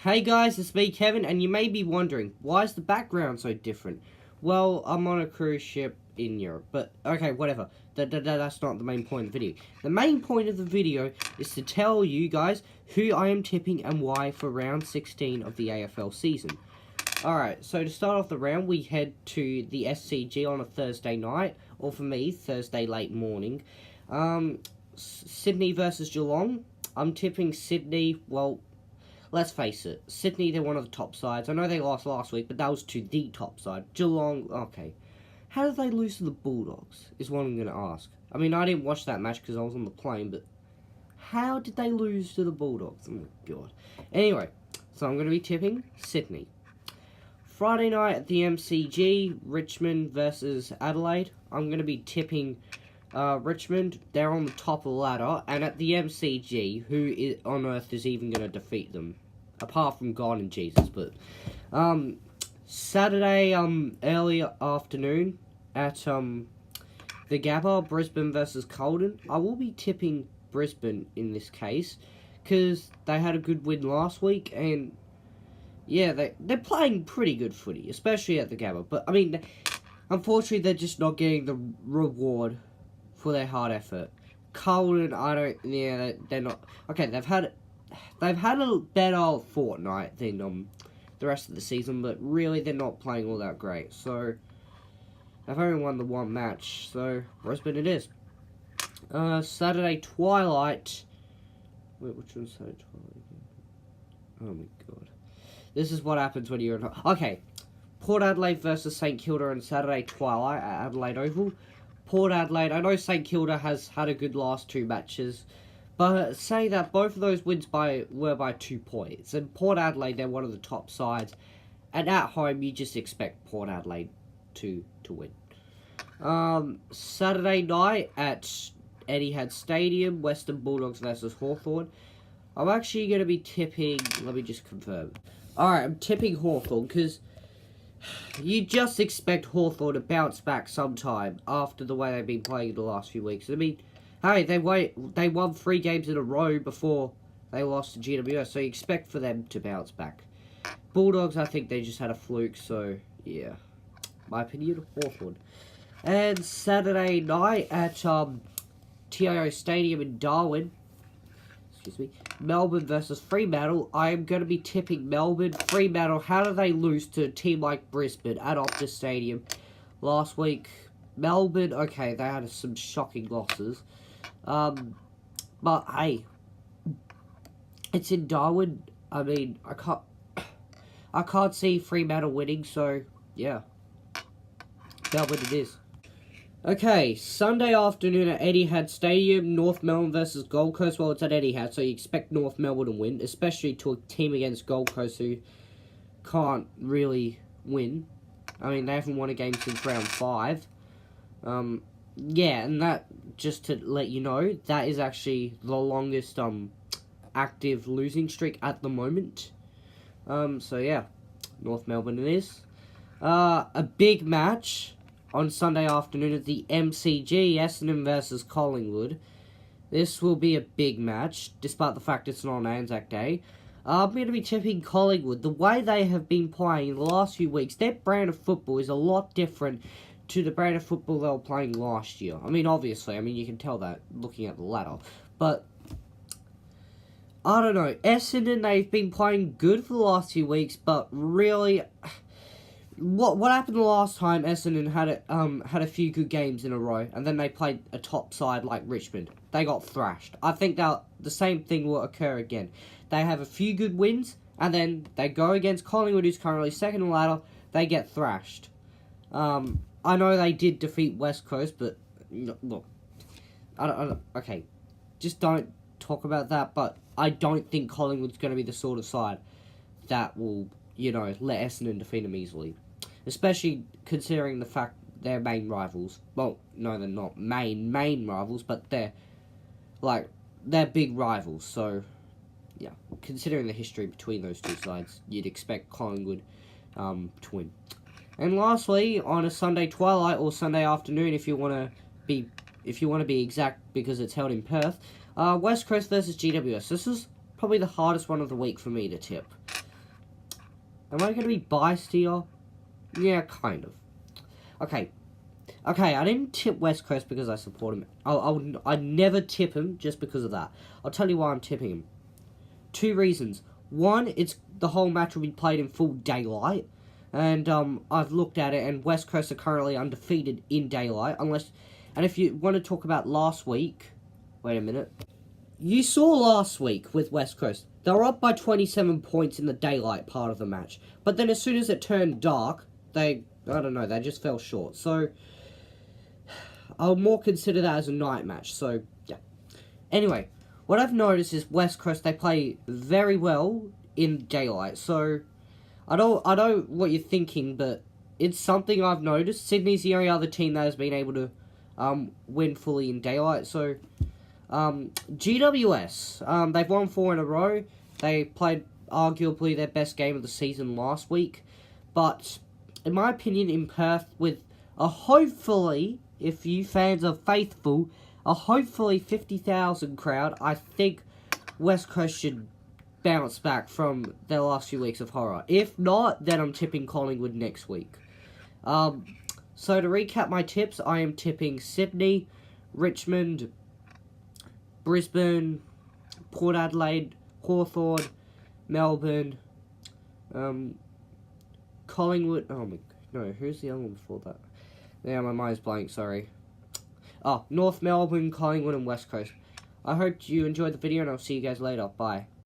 Hey guys, it's me Kevin, and you may be wondering, why is the background so different? Well, I'm on a cruise ship in Europe, but okay, whatever. That's not the main point of the video. The main point of the video is to tell you guys who I am tipping and why for round 16 of the AFL season. Alright, so to start off the round, we head to the SCG on a Thursday night, or for me, Thursday late morning. Sydney versus Geelong. I'm tipping Sydney. Well, let's face it, Sydney, they're one of the top sides. I know they lost last week, but that was to the top side. Geelong, okay. How did they lose to the Bulldogs, is what I'm going to ask. I mean, I didn't watch that match because I was on the plane, but how did they lose to the Bulldogs? Oh my god. Anyway, so I'm going to be tipping Sydney. Friday night at the MCG, Richmond versus Adelaide. I'm going to be tipping Richmond. They're on the top of the ladder, and at the MCG, who on earth is even going to defeat them? Apart from God and Jesus, but Saturday early afternoon at the Gabba, Brisbane versus Carlton. I will be tipping Brisbane in this case because they had a good win last week, and yeah, they're playing pretty good footy, especially at the Gabba. But I mean, unfortunately, they're just not getting the reward for their hard effort. Carlton, they're not okay. They've had a better fortnight than the rest of the season, but really they're not playing all that great. So they've only won the one match. So Brisbane it is. Saturday twilight. Wait, which one's Saturday twilight? Oh my god, this is what happens when you're in. Okay, Port Adelaide versus St Kilda on Saturday twilight at Adelaide Oval. Port Adelaide, I know St Kilda has had a good last two matches, but say that both of those wins were by 2 points. And Port Adelaide, they're one of the top sides, and at home you just expect Port Adelaide to win. Saturday night at Etihad Stadium, Western Bulldogs versus Hawthorn. I'm actually going to be tipping. Let me just confirm. Alright, I'm tipping Hawthorn because you just expect Hawthorn to bounce back sometime after the way they've been playing in the last few weeks. I mean, hey, they won 3 games in a row before they lost to GWS, so you expect for them to bounce back. Bulldogs, I think they just had a fluke, so yeah. My opinion, Hawthorn. And Saturday night at TIO Stadium in Darwin, Melbourne versus Fremantle. I am going to be tipping Melbourne. Fremantle, how do they lose to a team like Brisbane at Optus Stadium last week? Melbourne, okay, they had some shocking losses. But hey, it's in Darwin. I mean, I can't see Fremantle winning, so yeah. Melbourne it is. Okay, Sunday afternoon at Etihad Stadium, North Melbourne versus Gold Coast. Well, it's at Etihad, so you expect North Melbourne to win, especially to a team against Gold Coast who can't really win. I mean, they haven't won a game since round 5. Yeah, and that, just to let you know, that is actually the longest active losing streak at the moment. So yeah, North Melbourne it is. A big match on Sunday afternoon at the MCG, Essendon versus Collingwood. This will be a big match, despite the fact it's not on Anzac Day. I'm going to be tipping Collingwood. The way they have been playing in the last few weeks, their brand of football is a lot different to the brand of football they were playing last year. I mean, obviously, you can tell that looking at the ladder. But I don't know. Essendon, they've been playing good for the last few weeks, but really, what happened the last time Essendon had a few good games in a row, and then they played a top side like Richmond? They got thrashed. I think that the same thing will occur again. They have a few good wins, and then they go against Collingwood, who's currently second on the ladder. They get thrashed. I know they did defeat West Coast, but look, okay, just don't talk about that. But I don't think Collingwood's going to be the sort of side that will, let Essendon defeat them easily. Especially considering the fact they're main rivals. Well, no, they're not main rivals, but they're big rivals. So, yeah, considering the history between those two sides, you'd expect Collingwood to win. And lastly, on a Sunday twilight or Sunday afternoon, if you want to be exact, because it's held in Perth, West Coast versus GWS. This is probably the hardest one of the week for me to tip. Am I going to be biased here? Yeah, kind of. Okay. Okay, I didn't tip West Coast because I support him. I'd never tip him just because of that. I'll tell you why I'm tipping him. 2 reasons. One, it's the whole match will be played in full daylight. And I've looked at it, and West Coast are currently undefeated in daylight. And if you want to talk about last week... Wait a minute. You saw last week with West Coast. They were up by 27 points in the daylight part of the match. But then as soon as it turned dark, they just fell short. So, I'll more consider that as a night match. So, yeah. Anyway, what I've noticed is West Coast, they play very well in daylight. So, I know what you're thinking, but it's something I've noticed. Sydney's the only other team that has been able to win fully in daylight. So, GWS, they've won 4 in a row. They played arguably their best game of the season last week. But, in my opinion, in Perth, with a hopefully, if you fans are faithful, a hopefully 50,000 crowd, I think West Coast should bounce back from their last few weeks of horror. If not, then I'm tipping Collingwood next week. So to recap my tips, I am tipping Sydney, Richmond, Brisbane, Port Adelaide, Hawthorn, Melbourne, Collingwood. Oh my, no, who's the other one before that? Yeah, my mind's blank, sorry. Oh, North Melbourne, Collingwood, and West Coast. I hope you enjoyed the video, and I'll see you guys later. Bye.